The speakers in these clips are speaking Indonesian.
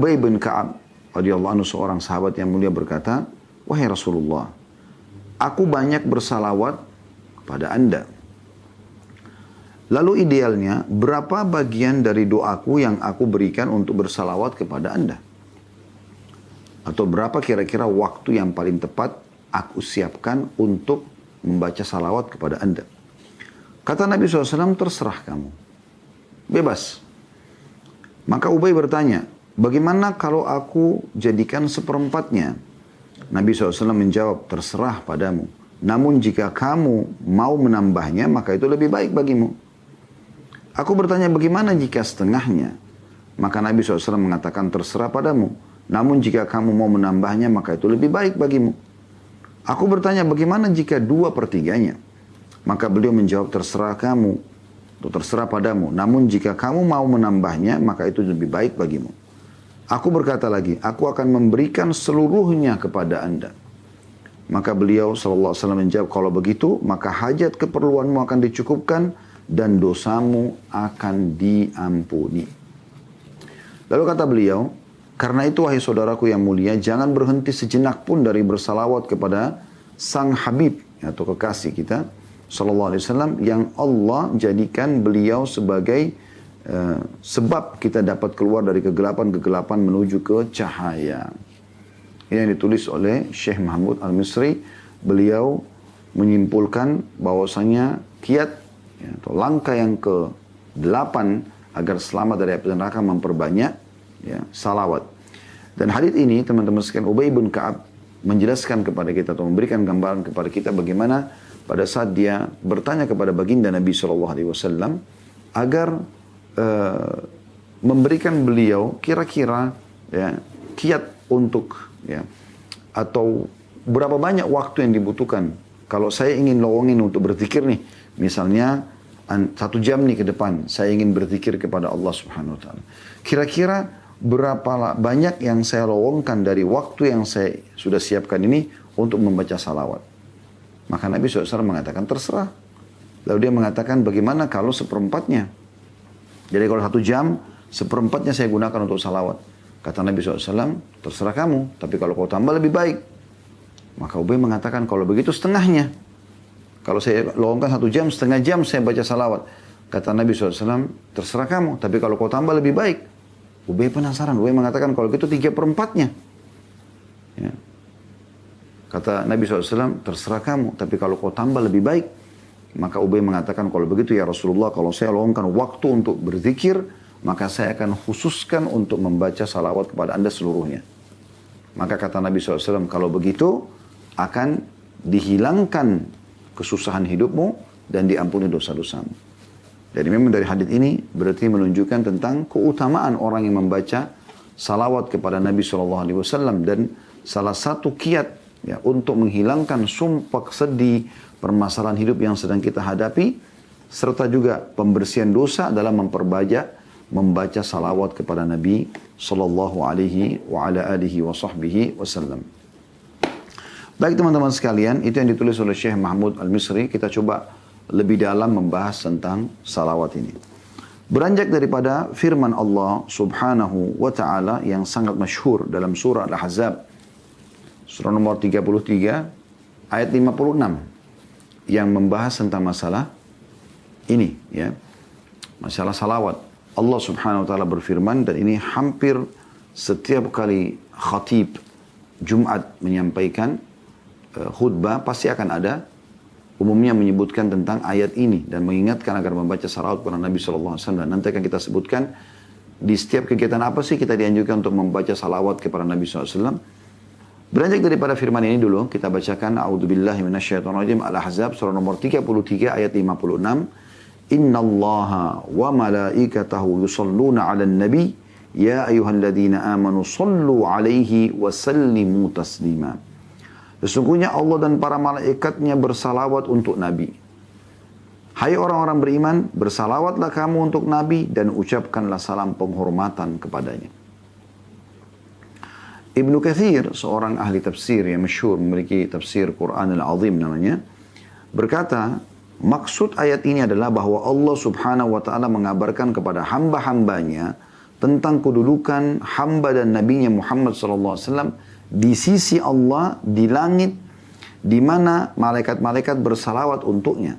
Ubay bin Ka'ab radhiyallahu anhu, seorang sahabat yang mulia, berkata, "Wahai Rasulullah, aku banyak bersalawat kepada Anda. Lalu idealnya berapa bagian dari doaku yang aku berikan untuk bersalawat kepada Anda? Atau berapa kira-kira waktu yang paling tepat aku siapkan untuk membaca salawat kepada Anda?" Kata Nabi SAW, "Terserah kamu. Bebas." Maka Ubay bertanya, "Bagaimana kalau aku jadikan seperempatnya?" Nabi SAW menjawab, "Terserah padamu. Namun jika kamu mau menambahnya, maka itu lebih baik bagimu." Aku bertanya, "Bagaimana jika setengahnya?" Maka Nabi SAW mengatakan, "Terserah padamu. Namun jika kamu mau menambahnya, maka itu lebih baik bagimu." Aku bertanya, "Bagaimana jika 2/3-nya?" Maka beliau menjawab, "Terserah kamu, atau terserah padamu. Namun jika kamu mau menambahnya, maka itu lebih baik bagimu." Aku berkata lagi, "Aku akan memberikan seluruhnya kepada Anda." Maka beliau SAW menjawab, "Kalau begitu, maka hajat keperluanmu akan dicukupkan dan dosamu akan diampuni." Lalu kata beliau, "Karena itu wahai saudaraku yang mulia, jangan berhenti sejenak pun dari bersalawat kepada sang Habib atau kekasih kita sallallahu alaihi wasallam yang Allah jadikan beliau sebagai sebab kita dapat keluar dari kegelapan-kegelapan menuju ke cahaya." Ini yang ditulis oleh Syekh Mahmud Al-Misri. Beliau menyimpulkan bahwasanya kiat atau langkah yang ke-8 agar selamat dari api neraka memperbanyak salawat. Dan hadits ini teman-teman sekalian, Ubay bin Ka'ab menjelaskan kepada kita atau memberikan gambaran kepada kita bagaimana pada saat dia bertanya kepada baginda Nabi SAW agar memberikan beliau kira-kira kiat untuk atau berapa banyak waktu yang dibutuhkan. Kalau saya ingin lowongin untuk berzikir nih, misalnya 1 jam nih ke depan, saya ingin berzikir kepada Allah Subhanahu Wa Taala. Kira-kira berapa banyak yang saya lowongkan dari waktu yang saya sudah siapkan ini untuk membaca salawat? Maka Nabi SAW mengatakan, "Terserah." Lalu dia mengatakan, "Bagaimana kalau seperempatnya?" Jadi kalau 1 jam, seperempatnya saya gunakan untuk salawat. Kata Nabi SAW, "Terserah kamu, tapi kalau kau tambah lebih baik." Maka Ubay mengatakan, "Kalau begitu setengahnya. Kalau saya lowongkan 1 jam, setengah jam saya baca salawat." Kata Nabi SAW, "Terserah kamu, tapi kalau kau tambah lebih baik." Ubay penasaran. Ubay mengatakan, "Kalau gitu 3/4-nya. Ya. Kata Nabi SAW, "Terserah kamu, tapi kalau kau tambah lebih baik." Maka Ubay mengatakan, "Kalau begitu ya Rasulullah, kalau saya lowongkan waktu untuk berzikir, maka saya akan khususkan untuk membaca salawat kepada Anda seluruhnya." Maka kata Nabi SAW, "Kalau begitu akan dihilangkan kesusahan hidupmu dan diampuni dosa-dosamu." Jadi memang dari hadits ini berarti menunjukkan tentang keutamaan orang yang membaca salawat kepada Nabi SAW dan salah satu kiat untuk menghilangkan sumpah sedih permasalahan hidup yang sedang kita hadapi, serta juga pembersihan dosa dalam membaca salawat kepada Nabi sallallahu alaihi wa ala alihi wa sahbihi wasallam. Baik teman-teman sekalian, itu yang ditulis oleh Syekh Mahmud Al-Misri. Kita coba lebih dalam membahas tentang salawat ini. Beranjak daripada firman Allah subhanahu wa ta'ala yang sangat masyhur dalam surah Al-Ahzab, surah nomor 33, ayat 56, yang membahas tentang masalah ini, masalah salawat. Allah subhanahu wa ta'ala berfirman, dan ini hampir setiap kali khatib Jumat menyampaikan khutbah, pasti akan ada umumnya menyebutkan tentang ayat ini dan mengingatkan agar membaca salawat kepada Nabi SAW. Dan nanti akan kita sebutkan di setiap kegiatan apa sih kita dianjurkan untuk membaca salawat kepada Nabi SAW. Beranjak daripada firman ini dulu, kita bacakan A'udzubillahi minasyaitonirrajim, Al-Ahzab surah nomor 33 ayat 56. Innallaha wa malaikatahu yusalluna 'alan nabi ya ayyuhalladzina amanu sallu 'alaihi wa sallimu taslima. Sesungguhnya Allah dan para malaikatnya bersalawat untuk Nabi. Hai orang-orang beriman, bersalawatlah kamu untuk Nabi dan ucapkanlah salam penghormatan kepadanya. Ibnu Katsir, seorang ahli tafsir yang masyhur, memiliki tafsir Quran Al-Azim namanya, berkata, maksud ayat ini adalah bahwa Allah subhanahu wa ta'ala mengabarkan kepada hamba-hambanya tentang kedudukan hamba dan nabinya Muhammad SAW di sisi Allah di langit, di mana malaikat-malaikat bersalawat untuknya.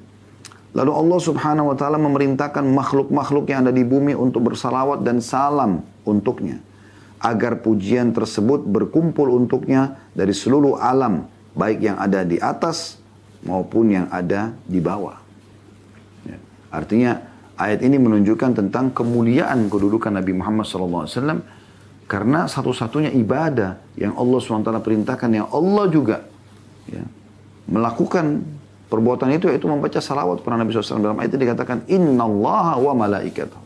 Lalu Allah Subhanahu wa taala memerintahkan makhluk-makhluk yang ada di bumi untuk bersalawat dan salam untuknya, agar pujian tersebut berkumpul untuknya dari seluruh alam, baik yang ada di atas maupun yang ada di bawah. Ya. Artinya ayat ini menunjukkan tentang kemuliaan kedudukan Nabi Muhammad SAW, karena satu-satunya ibadah yang Allah SWT perintahkan, yang Allah juga ya, melakukan perbuatan itu, yaitu membaca salawat kepada Nabi SAW. Dalam ayat ini dikatakan, innallaha wa malaikatahu.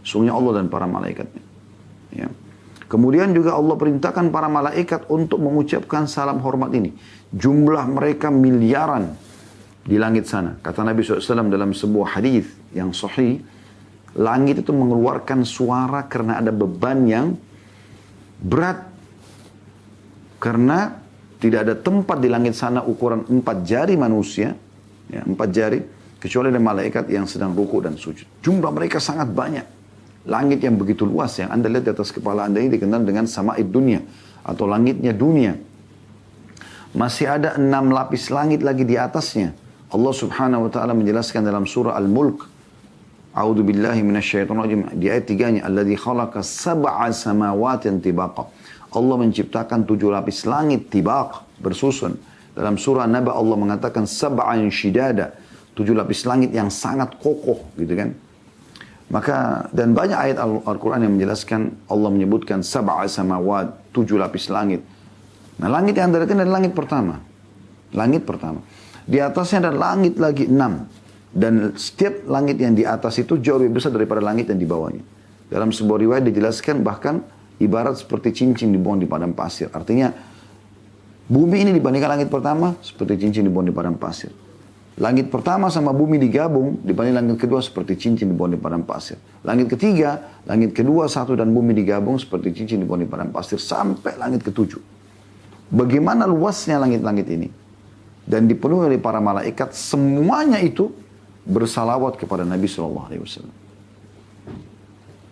Sungguhnya Allah dan para malaikatnya. Ya. Kemudian juga Allah perintahkan para malaikat untuk mengucapkan salam hormat ini. Jumlah mereka miliaran di langit sana. Kata Nabi SAW dalam sebuah hadis yang sahih, langit itu mengeluarkan suara karena ada beban yang berat. Karena tidak ada tempat di langit sana ukuran 4 jari manusia, ya, 4 jari, kecuali ada malaikat yang sedang ruku dan sujud. Jumlah mereka sangat banyak. Langit yang begitu luas yang Anda lihat di atas kepala Anda ini dikenal dengan sama'id dunia, atau langitnya dunia. Masih ada 6 lapis langit lagi di atasnya. Allah Subhanahu wa taala menjelaskan dalam surah Al-Mulk, A'udzu billahi minasyaitonir rajim, di ayat 3-nya, alladzi khalaqa sab'a samawatin tibaqa. Allah menciptakan 7 lapis langit tibaq, bersusun. Dalam surah Naba Allah mengatakan sab'an shidada, 7 lapis langit yang sangat kokoh, gitu kan. Maka, dan banyak ayat Al-Quran yang menjelaskan, Allah menyebutkan sab'a samawat, 7 lapis langit. Nah, langit yang Anda lihat adalah langit pertama. Langit pertama. Di atasnya ada langit lagi 6. Dan setiap langit yang di atas itu jauh lebih besar daripada langit yang di bawahnya. Dalam sebuah riwayat dijelaskan bahkan ibarat seperti cincin dibuang di padang pasir. Artinya, bumi ini dibandingkan langit pertama seperti cincin dibuang di padang pasir. Langit pertama sama bumi digabung dibanding langit kedua seperti cincin dibuang di padang pasir. Langit ketiga, langit kedua satu dan bumi digabung seperti cincin dibuang di padang pasir sampai langit ketujuh. Bagaimana luasnya langit-langit ini? Dan dipenuhi oleh para malaikat, semuanya itu bersalawat kepada Nabi SAW.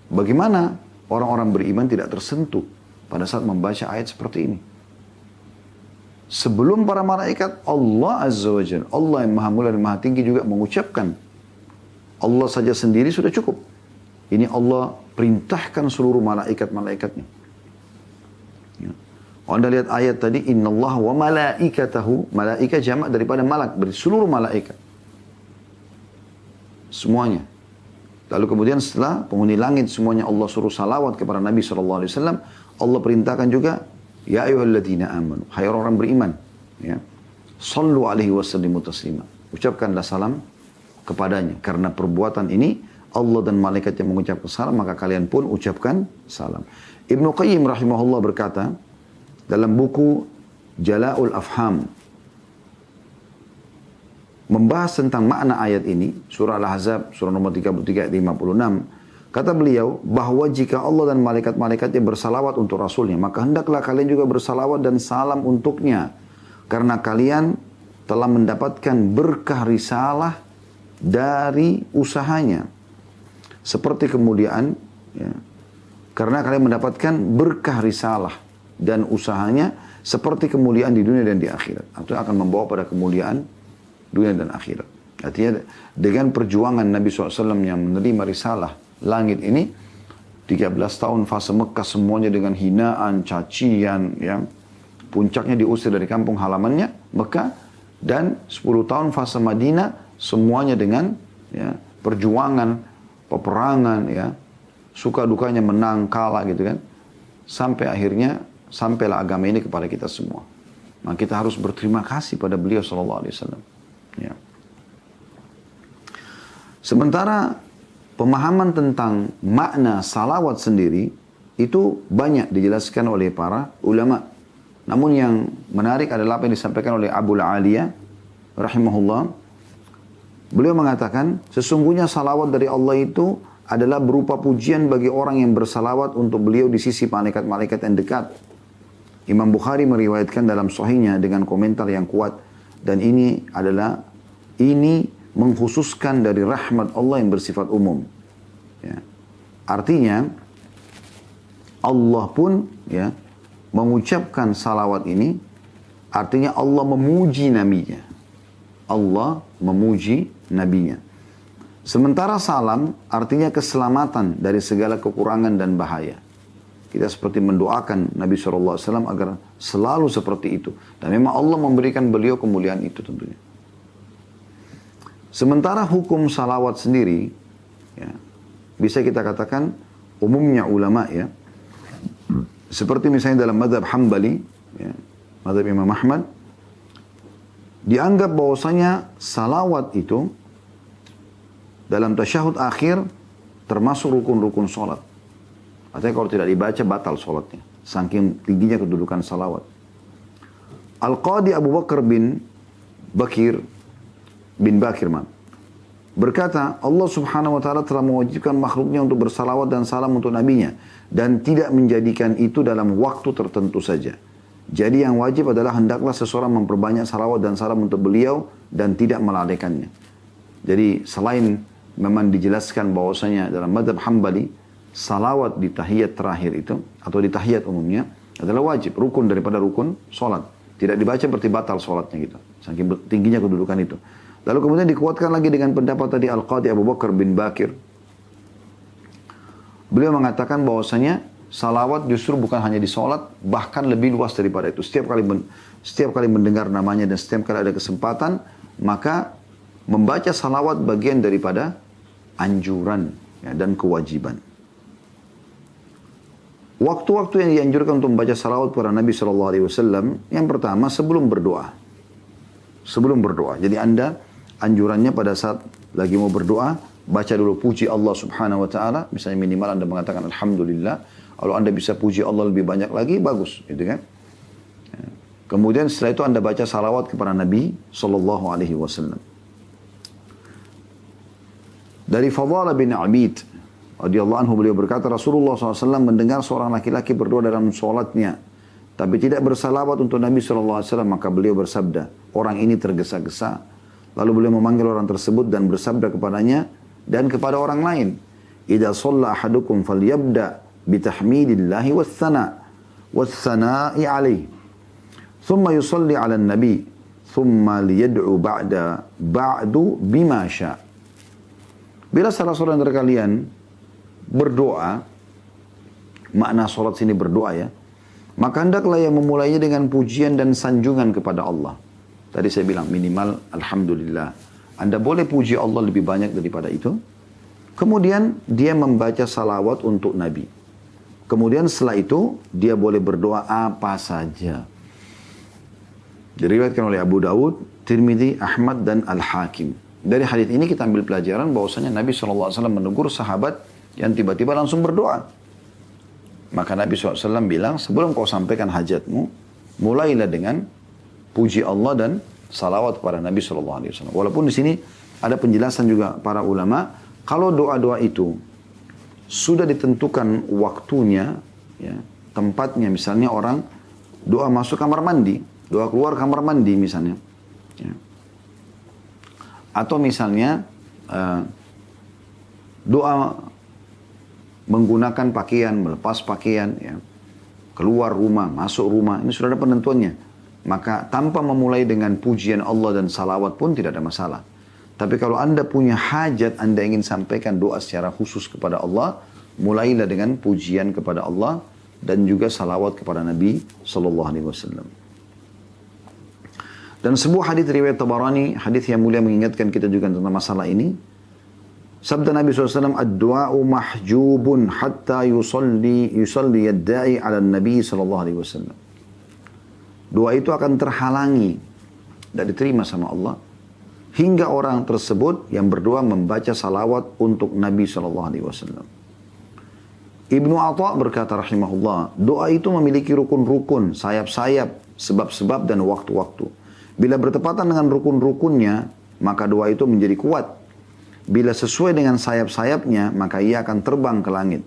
Bagaimana orang-orang beriman tidak tersentuh pada saat membaca ayat seperti ini? Sebelum para malaikat, Allah Azza wa Jalla, Allah yang maha mulia dan maha tinggi juga mengucapkan. Allah saja sendiri sudah cukup. Ini Allah perintahkan seluruh malaikat-malaikatnya. Ya. Anda lihat ayat tadi, innallaha wa malaikatahu, malaikat jamak daripada malak, berarti seluruh malaikat. Semuanya. Lalu kemudian setelah penghuni langit semuanya Allah suruh salawat kepada Nabi SAW, Allah perintahkan juga, ya ayyuhalladzina amanu, hai orang beriman, ya, sallu alaihi wasallimu taslima, ucapkanlah salam kepadanya. Karena perbuatan ini Allah dan malaikat yang mengucapkan salam, maka kalian pun ucapkan salam. Ibnu Qayyim rahimahullah berkata dalam buku Jala'ul Afham, membahas tentang makna ayat ini, surah Al-Ahzab, surah nomor 33 ayat 56, kata beliau, bahwa jika Allah dan malaikat-malaikatnya bersalawat untuk Rasulnya, maka hendaklah kalian juga bersalawat dan salam untuknya. Karena kalian telah mendapatkan berkah risalah dari usahanya. Seperti kemuliaan, ya, karena kalian mendapatkan berkah risalah dan usahanya, seperti kemuliaan di dunia dan di akhirat. Itu akan membawa pada kemuliaan dunia dan akhirat. Artinya dengan perjuangan Nabi SAW yang menerima risalah langit ini, 13 tahun fase Mekah semuanya dengan hinaan, cacian, ya. Puncaknya diusir dari kampung halamannya, Mekah, dan 10 tahun fase Madinah semuanya dengan, ya, perjuangan, peperangan, ya. Suka dukanya menang, kalah gitu kan. Sampai akhirnya, sampailah agama ini kepada kita semua. Maka kita harus berterima kasih pada beliau SAW. Ya. Sementara pemahaman tentang makna salawat sendiri itu banyak dijelaskan oleh para ulama. Namun yang menarik adalah apa yang disampaikan oleh Abu Aliyah rahimahullah. Beliau mengatakan, sesungguhnya salawat dari Allah itu adalah berupa pujian bagi orang yang bersalawat untuk beliau di sisi malaikat-malaikat yang dekat. Imam Bukhari meriwayatkan dalam sahihnya dengan komentar yang kuat, dan ini mengkhususkan dari rahmat Allah yang bersifat umum. Ya. Artinya, Allah pun ya mengucapkan salawat ini, artinya Allah memuji nabinya. Allah memuji nabinya. Sementara salam artinya keselamatan dari segala kekurangan dan bahaya. Kita seperti mendoakan Nabi SAW agar selalu seperti itu. Dan memang Allah memberikan beliau kemuliaan itu tentunya. Sementara hukum salawat sendiri, ya, bisa kita katakan umumnya ulama ya, seperti misalnya dalam mazhab Hambali, ya, mazhab Imam Ahmad, dianggap bahwasanya salawat itu dalam tasyahud akhir termasuk rukun-rukun sholat. Artinya kalau tidak dibaca batal sholatnya. Saking tingginya kedudukan salawat. Al-Qadi Abu Bakar bin Bakir berkata, Allah subhanahu wa ta'ala telah mewajibkan makhluknya untuk bersalawat dan salam untuk nabinya. Dan tidak menjadikan itu dalam waktu tertentu saja. Jadi yang wajib adalah hendaklah seseorang memperbanyak salawat dan salam untuk beliau dan tidak melalaikannya. Jadi selain memang dijelaskan bahwasanya dalam mazhab Hambali salawat di tahiyat terakhir itu atau di tahiyat umumnya adalah wajib, rukun daripada rukun sholat. Tidak dibaca berarti batal sholatnya gitu. Saking tingginya kedudukan itu. Lalu kemudian dikuatkan lagi dengan pendapat tadi Al-Qadi Abu Bakar bin Bakir. Beliau mengatakan bahwasanya salawat justru bukan hanya di sholat, bahkan lebih luas daripada itu. Setiap kali mendengar namanya dan setiap kali ada kesempatan, maka membaca salawat bagian daripada anjuran ya, dan kewajiban. Waktu-waktu yang dianjurkan untuk membaca salawat kepada Nabi SAW, yang pertama sebelum berdoa. Sebelum berdoa. Jadi Anda anjurannya pada saat lagi mau berdoa, baca dulu puji Allah Subhanahu wa Ta'ala. Misalnya minimal Anda mengatakan Alhamdulillah. Kalau Anda bisa puji Allah lebih banyak lagi, bagus, gitu kan? Kemudian setelah itu Anda baca salawat kepada Nabi SAW. Dari Fadhalah bin Abid radhiyallahu anhu, beliau berkata, Rasulullah SAW mendengar seorang laki-laki berdoa dalam sholatnya, tapi tidak bersalawat untuk Nabi SAW, maka beliau bersabda, orang ini tergesa-gesa. Lalu beliau memanggil orang tersebut dan bersabda kepadanya dan kepada orang lain, idza shalla ahadukum falyabda bitahmidillahi wathana'i alaihi, thumma yusalli ala nabi, thumma liyad'u ba'du bima sya'. Bila salah seorang dari kalian berdoa, makna sholat sini berdoa ya, maka hendaklah yang memulainya dengan pujian dan sanjungan kepada Allah. Tadi saya bilang minimal Alhamdulillah. Anda boleh puji Allah lebih banyak daripada itu. Kemudian dia membaca salawat untuk Nabi. Kemudian setelah itu dia boleh berdoa apa saja. Diriwayatkan oleh Abu Dawud, Tirmidzi, Ahmad dan Al-Hakim. Dari hadis ini kita ambil pelajaran bahwasanya Nabi SAW menegur sahabat yang tiba-tiba langsung berdoa. Maka Nabi SAW bilang, sebelum kau sampaikan hajatmu, mulailah dengan puji Allah dan salawat kepada Nabi SAW. Walaupun di sini ada penjelasan juga para ulama, kalau doa-doa itu sudah ditentukan waktunya, ya, tempatnya, misalnya orang doa masuk kamar mandi, doa keluar kamar mandi misalnya, ya. Atau misalnya doa menggunakan pakaian, melepas pakaian, ya, keluar rumah, masuk rumah, ini sudah ada penentuannya. Maka tanpa memulai dengan pujian Allah dan salawat pun tidak ada masalah. Tapi kalau Anda punya hajat, Anda ingin sampaikan doa secara khusus kepada Allah, mulailah dengan pujian kepada Allah dan juga salawat kepada Nabi SAW. Dan sebuah hadis riwayat Tabarani, hadis yang mulia mengingatkan kita juga tentang masalah ini. Sabda Nabi SAW, ad-du'a'u mahjubun hatta yusalli yadda'i ala Nabi SAW. Doa itu akan terhalangi, tidak diterima sama Allah, hingga orang tersebut yang berdoa membaca salawat untuk Nabi SAW. Ibnu Atha berkata rahimahullah, doa itu memiliki rukun-rukun, sayap-sayap, sebab-sebab dan waktu-waktu. Bila bertepatan dengan rukun-rukunnya, maka doa itu menjadi kuat. Bila sesuai dengan sayap-sayapnya, maka ia akan terbang ke langit.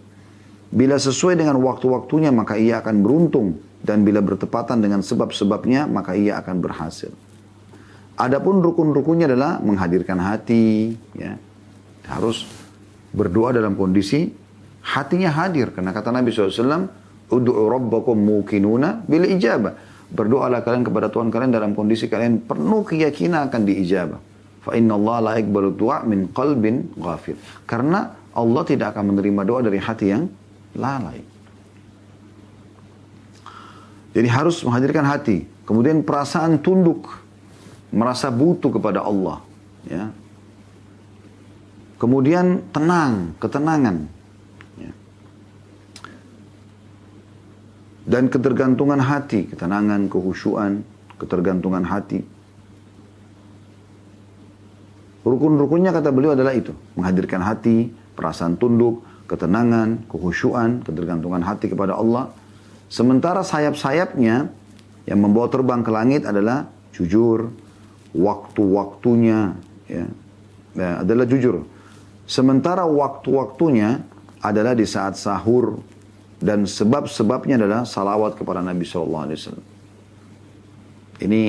Bila sesuai dengan waktu-waktunya, maka ia akan beruntung. Dan bila bertepatan dengan sebab-sebabnya, maka ia akan berhasil. Adapun rukun-rukunnya adalah menghadirkan hati. Ya. Harus berdoa dalam kondisi hatinya hadir. Karena kata Nabi SAW, Ud'u rabbakum muqinuna bil ijabah. Berdoalah kalian kepada Tuhan kalian dalam kondisi kalian penuh keyakinan akan diijabah. Fa inna Allah la yaqbalu du'a min qalbin ghafil. Karena Allah tidak akan menerima doa dari hati yang lalai. Jadi harus menghadirkan hati. Kemudian perasaan tunduk, merasa butuh kepada Allah. Ya. Kemudian tenang, ketenangan. Ya. Dan ketergantungan hati, ketenangan, kehusyuan, ketergantungan hati. Rukun-rukunnya kata beliau adalah itu. Menghadirkan hati, perasaan tunduk, ketenangan, kehusyuan, ketergantungan hati kepada Allah. Sementara sayap-sayapnya yang membawa terbang ke langit adalah jujur, waktu-waktunya ya, adalah jujur. Sementara waktu-waktunya adalah di saat sahur dan sebab-sebabnya adalah salawat kepada Nabi SAW. Ini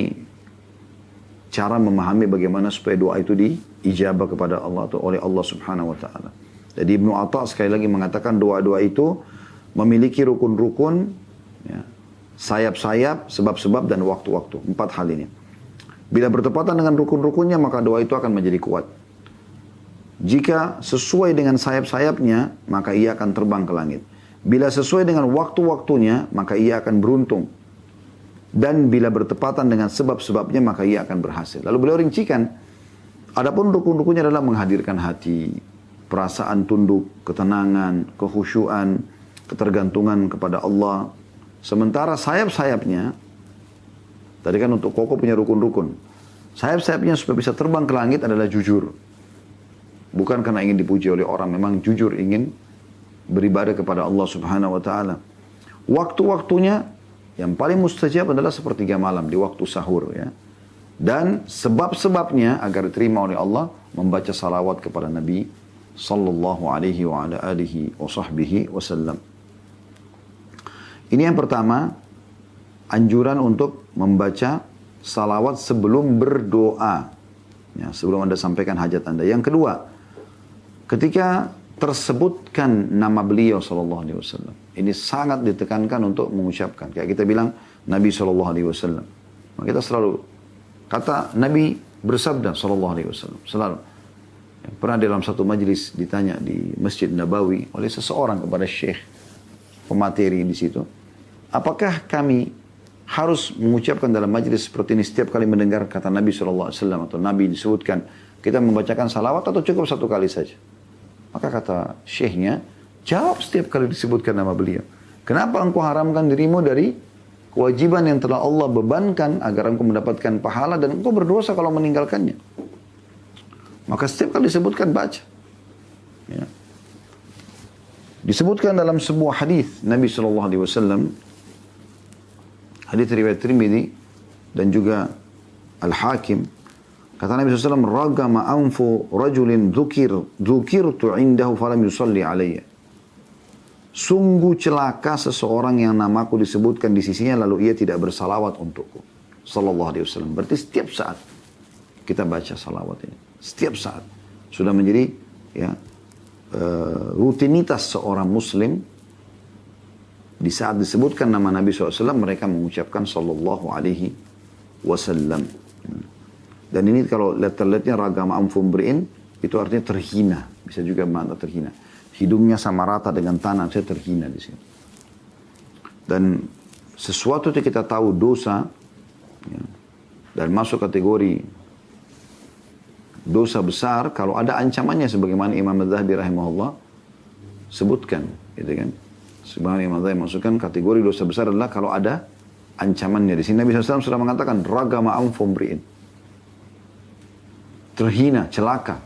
cara memahami bagaimana supaya doa itu diijabah kepada Allah atau oleh Allah Subhanahu Wa Taala. Jadi Ibnu Atha sekali lagi mengatakan doa-doa itu memiliki rukun-rukun, ya, sayap-sayap, sebab-sebab, dan waktu-waktu. 4 hal ini. Bila bertepatan dengan rukun-rukunnya, maka doa itu akan menjadi kuat. Jika sesuai dengan sayap-sayapnya, maka ia akan terbang ke langit. Bila sesuai dengan waktu-waktunya, maka ia akan beruntung. Dan bila bertepatan dengan sebab-sebabnya, maka ia akan berhasil. Lalu beliau rincikan, adapun rukun-rukunnya adalah menghadirkan hati, perasaan tunduk, ketenangan, kehusyuan, ketergantungan kepada Allah. Sementara sayap-sayapnya, tadi kan untuk kokoh punya rukun-rukun. Sayap-sayapnya supaya bisa terbang ke langit adalah jujur. Bukan karena ingin dipuji oleh orang, memang jujur ingin beribadah kepada Allah Subhanahu Wa Taala. Waktu-waktunya yang paling mustajab adalah sepertiga malam di waktu sahur, ya. Dan sebab-sebabnya agar diterima oleh Allah membaca salawat kepada Nabi sallallahu alaihi wa ala alihi wa sahbihi wasallam. Ini yang pertama, anjuran untuk membaca salawat sebelum berdoa. Ya, sebelum Anda sampaikan hajat Anda. Yang kedua, ketika tersebutkan nama beliau sallallahu alaihi wasallam, ini sangat ditekankan untuk mengucapkan. Kayak kita bilang Nabi sallallahu alaihi wasallam. Kita selalu kata Nabi bersabda sallallahu alaihi wasallam. Selalu. Pernah dalam satu majelis ditanya di Masjid Nabawi oleh seseorang kepada syekh pemateri di situ, apakah kami harus mengucapkan dalam majelis seperti ini setiap kali mendengar kata Nabi SAW atau Nabi disebutkan, kita membacakan salawat atau cukup satu kali saja? Maka kata syekhnya, jawab setiap kali disebutkan nama beliau. Kenapa engkau haramkan dirimu dari kewajiban yang telah Allah bebankan agar engkau mendapatkan pahala dan engkau berdosa kalau meninggalkannya? Maka setiap kali disebutkan baca. Ya. Disebutkan dalam sebuah hadis Nabi SAW, hadis riwayat Tirmidzi dan juga Al-Hakim, kata Nabi SAW, ragama anfu rajulin dzukirtu indahu falam yusalli alayya. Sungguh celaka seseorang yang namaku disebutkan di sisinya lalu ia tidak bersalawat untukku. Sallallahu alaihi wasallam. Berarti setiap saat kita baca salawat ini. Setiap saat. Sudah menjadi ya rutinitas seorang muslim. Di saat disebutkan nama Nabi SAW, mereka mengucapkan sallallahu alaihi wasallam. Dan ini kalau letter-letternya ragama amfumbri'in, itu artinya terhina. Bisa juga makna terhina. Hidungnya sama rata dengan tanah, saya terhina di sini. Dan sesuatu yang kita tahu dosa, ya, dan masuk kategori dosa besar, kalau ada ancamannya sebagaimana Imam Adz-Dzahabi rahimahullah sebutkan, gitu kan. Sebagaimana Imam Adz-Dzahabi masukkan kategori dosa besar adalah kalau ada ancamannya. Di sini Nabi SAW sudah mengatakan ragama amfumbri'in. Terhina, celaka.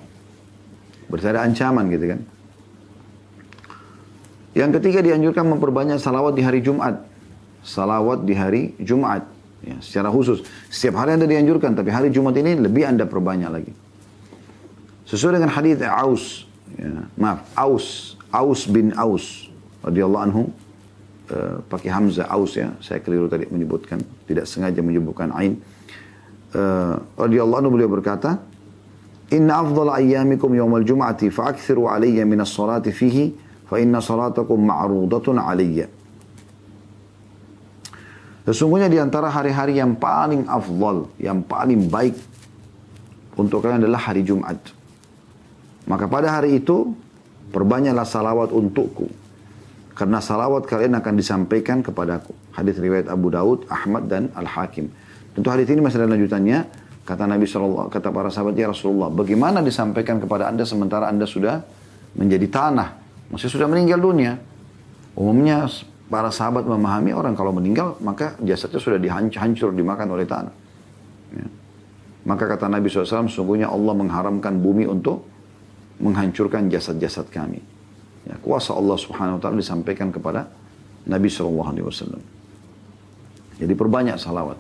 Berarti ada ancaman, gitu kan. Yang ketiga dianjurkan memperbanyak salawat di hari Jumat. Salawat di hari Jumat. Ya, secara khusus. Setiap hari Anda dianjurkan, tapi hari Jumat ini lebih Anda perbanyak lagi. Sesuai dengan hadis Aus. Ya, Aus bin Aus. Radhiyallahu anhu. Pakai Hamzah Aus ya. Saya keliru tadi menyebutkan. Tidak sengaja menyebutkan Ain. Radhiyallahu anhu beliau berkata, Inna afdala ayyamikum yawmal jum'ati fa'akthiru alayya minas salati fihi fa inna salatakum ma'rudatun alayya. Sesungguhnya di antara hari-hari yang paling afdal, yang paling baik untuk kalian adalah hari Jumat. Maka pada hari itu, perbanyaklah salawat untukku. Karena salawat kalian akan disampaikan kepadaku. Hadis riwayat Abu Daud, Ahmad dan Al-Hakim. Tentu hadis ini masih ada lanjutannya. Kata Nabi SAW, kata para sahabat, ya Rasulullah, bagaimana disampaikan kepada anda sementara anda sudah menjadi tanah? Maksudnya sudah meninggal dunia. Umumnya para sahabat memahami orang kalau meninggal, maka jasadnya sudah dihancur, dimakan oleh tanah. Ya. Maka kata Nabi SAW, sungguhnya Allah mengharamkan bumi untuk menghancurkan jasad-jasad kami. Ya, kuasa Allah Subhanahu Wa Taala disampaikan kepada Nabi SAW. Jadi perbanyak salawat.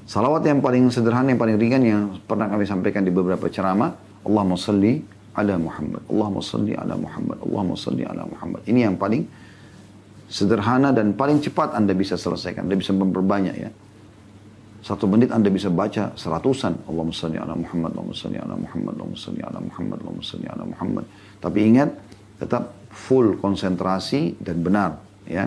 Salawat yang paling sederhana, yang paling ringan yang pernah kami sampaikan di beberapa ceramah, Allahumma salli ala Muhammad, Allahumma salli ala Muhammad, Allahumma salli ala Muhammad. Ini yang paling sederhana dan paling cepat Anda bisa selesaikan. Anda bisa memperbanyak ya. 1 menit Anda bisa baca 100-an. Allahumma salli ala Muhammad, Allahumma salli ala Muhammad, Allahumma salli ala Muhammad, Allahumma salli ala Muhammad. Tapi ingat, tetap full konsentrasi dan benar ya.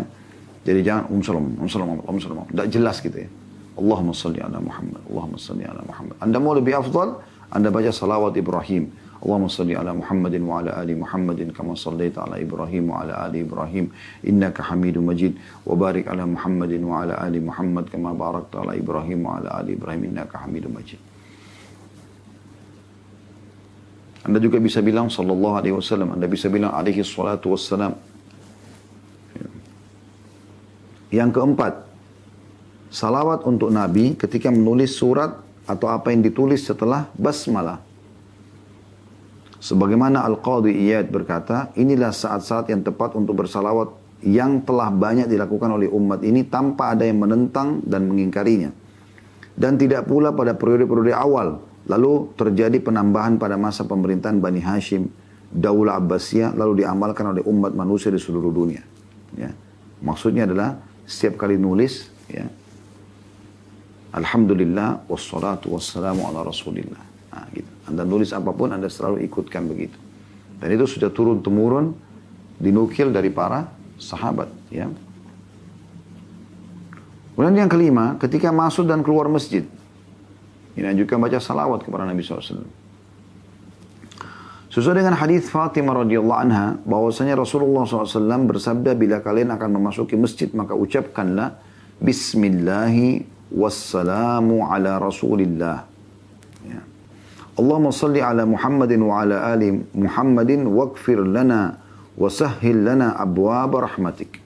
Jadi jangan salam. Tidak jelas gitu ya. Allahumma salli ala Muhammad, Allahumma salli ala Muhammad. Anda mau lebih afdal, Anda baca salawat Ibrahim. Allahumma salli ala Muhammadin wa ala ali Muhammadin kama sallaita ala Ibrahim wa ala ali Ibrahim innaka Hamidum Majid wa barik ala Muhammadin wa ala ali Muhammad kama barakta ala Ibrahim wa ala ali Ibrahim innaka Hamidum Majid. Anda juga bisa bilang sallallahu alaihi wasallam, Anda bisa bilang alaihi salatu wassalam. Yang keempat, salawat untuk Nabi ketika menulis surat atau apa yang ditulis setelah basmalah. Sebagaimana Al-Qadhi Iyad berkata, inilah saat-saat yang tepat untuk bersalawat yang telah banyak dilakukan oleh umat ini tanpa ada yang menentang dan mengingkarinya. Dan tidak pula pada periode-periode awal. Lalu terjadi penambahan pada masa pemerintahan Bani Hashim, Daulah Abbasiyah, lalu diamalkan oleh umat manusia di seluruh dunia. Ya. Maksudnya adalah setiap kali nulis, ya, Alhamdulillah, wassalatu wassalamu ala Rasulillah. Nah, gitu. Anda nulis apapun, Anda selalu ikutkan begitu. Dan itu sudah turun-temurun, dinukil dari para sahabat. Ya. Kemudian yang kelima, ketika masuk dan keluar masjid. Ini juga baca salawat kepada Nabi SAW. Sesuai dengan hadis Fatimah radhiyallahu anha, bahwasanya Rasulullah SAW bersabda, bila kalian akan memasuki masjid, maka ucapkanlah, Bismillahi wassalamu ala Rasulillah. Ya. Allahumma salli ala Muhammadin wa ala ali Muhammadin waghfir lana wa sahhil lana abwaab rahmatik.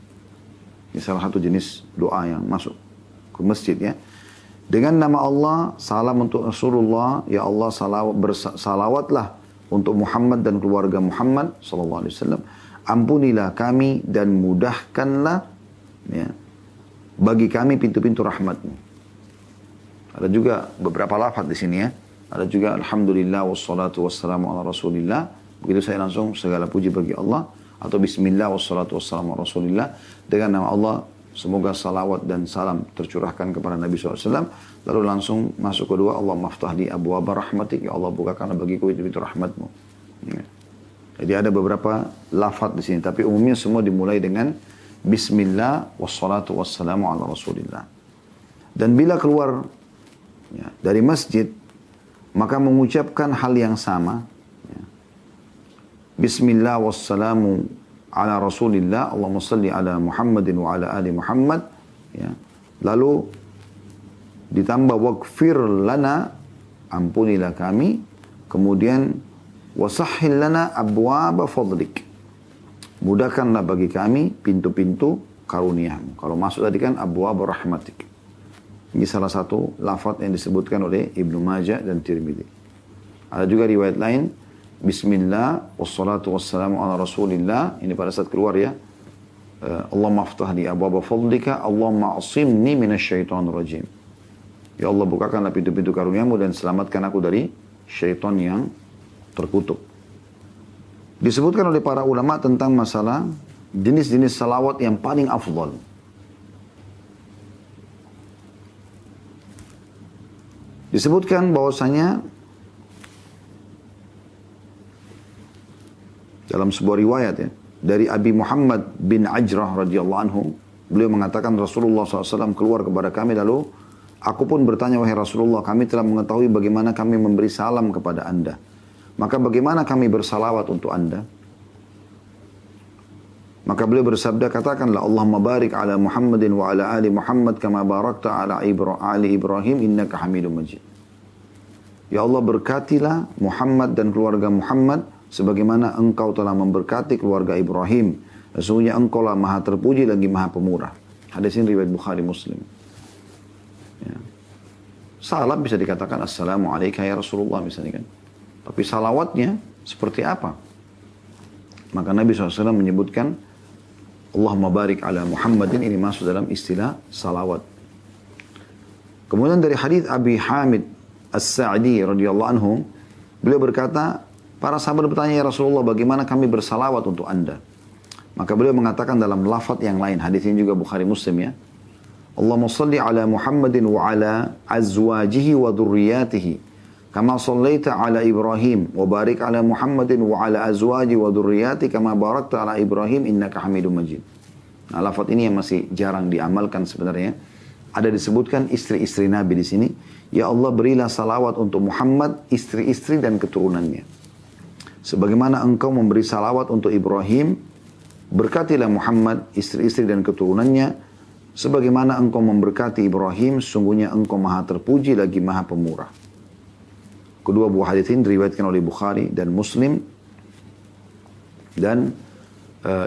Ini salah satu jenis doa yang masuk ke masjid ya. Dengan nama Allah, salam untuk Rasulullah, ya Allah salawatlah untuk Muhammad dan keluarga Muhammad sallallahu alaihi wasallam. Ampunilah kami dan mudahkanlah ya, bagi kami pintu-pintu rahmat-Mu. Ada juga beberapa lafaz di sini ya. Ada juga Alhamdulillah wassalatu wassalamu ala Rasulillah. Begitu saya langsung segala puji bagi Allah. Atau Bismillah wassalatu wassalamu ala Rasulillah. Dengan nama Allah, semoga salawat dan salam tercurahkan kepada Nabi SAW. Lalu langsung masuk kedua, Allah maftahli abwaaba rahmatik. Ya Allah, bukakanlah bagiku pintu-pintu rahmat-Mu. Ya. Jadi ada beberapa lafaz di sini. Tapi umumnya semua dimulai dengan Bismillah wassalatu wassalamu ala Rasulillah. Dan bila keluar ya, dari masjid, maka mengucapkan hal yang sama. Ya. Bismillah wassalamu ala Rasulillah. Allahumma salli ala Muhammadin wa ala ali Muhammad. Ya. Lalu ditambah waghfir lana, ampunilah kami. Kemudian wasahhil lana abwaaba fadlik. Mudahkanlah bagi kami pintu-pintu karunia-Mu. Kalau masuk tadi kan abwaab rahmatik. Ini salah satu lafaz yang disebutkan oleh Ibnu Majah dan Tirmidzi. Ada juga riwayat lain, Bismillah wassalatu wassalamu ala Rasulillah. Ini pada saat keluar ya. Allahumma aftah li abwaaba fadlika, Allahumma asimni minasyaitonir rajim. Ya Allah, bukakanlah pintu-pintu karunia-Mu dan selamatkan aku dari syaitan yang terkutuk. Disebutkan oleh para ulama tentang masalah jenis-jenis salawat yang paling afdal. Disebutkan bahwasanya dalam sebuah riwayat ya, dari Abi Muhammad bin Ajrah radhiyallahu anhu, Beliau mengatakan Rasulullah SAW keluar kepada kami lalu aku pun bertanya, wahai Rasulullah, kami telah mengetahui bagaimana kami memberi salam kepada anda. Maka bagaimana kami bersalawat untuk anda? Maka beliau bersabda, katakanlah Allahumma barik ala Muhammadin wa ala ali Muhammad kama barakta ala ali Ibrahim innaka Hamidum Majid. Ya Allah, berkatilah Muhammad dan keluarga Muhammad sebagaimana engkau telah memberkati keluarga Ibrahim. Sesungguhnya engkau lah maha terpuji lagi maha pemurah. Hadis ini riwayat Bukhari Muslim. Ya. Salam bisa dikatakan Assalamualaikum ya Rasulullah misalnya kan. Tapi salawatnya seperti apa? Maka Nabi SAW menyebutkan Allahumma barik ala Muhammadin, ini masuk dalam istilah salawat. Kemudian dari hadis Abi Hamid As-Sa'di radhiyallahu anhu, beliau berkata, para sahabat bertanya, ya Rasulullah, bagaimana kami bersalawat untuk anda? Maka beliau mengatakan dalam lafaz yang lain, hadis ini juga Bukhari Muslim ya. Allahumma salli ala Muhammadin wa ala azwajihi wa dhurriyyatihi kama sallaita ala Ibrahim wa barik ala Muhammadin wa ala azwaji wa dhurriyyati kama barakta ala Ibrahim innaka Hamidum Majid. Nah, lafaz ini yang masih jarang diamalkan sebenarnya. Ada disebutkan istri-istri Nabi di sini. Ya Allah, berilah salawat untuk Muhammad, istri-istri dan keturunannya. Sebagaimana engkau memberi salawat untuk Ibrahim, berkatilah Muhammad, istri-istri dan keturunannya. Sebagaimana engkau memberkati Ibrahim, sungguhnya engkau maha terpuji lagi maha pemurah. Kedua buah hadis ini diriwayatkan oleh Bukhari dan Muslim. Dan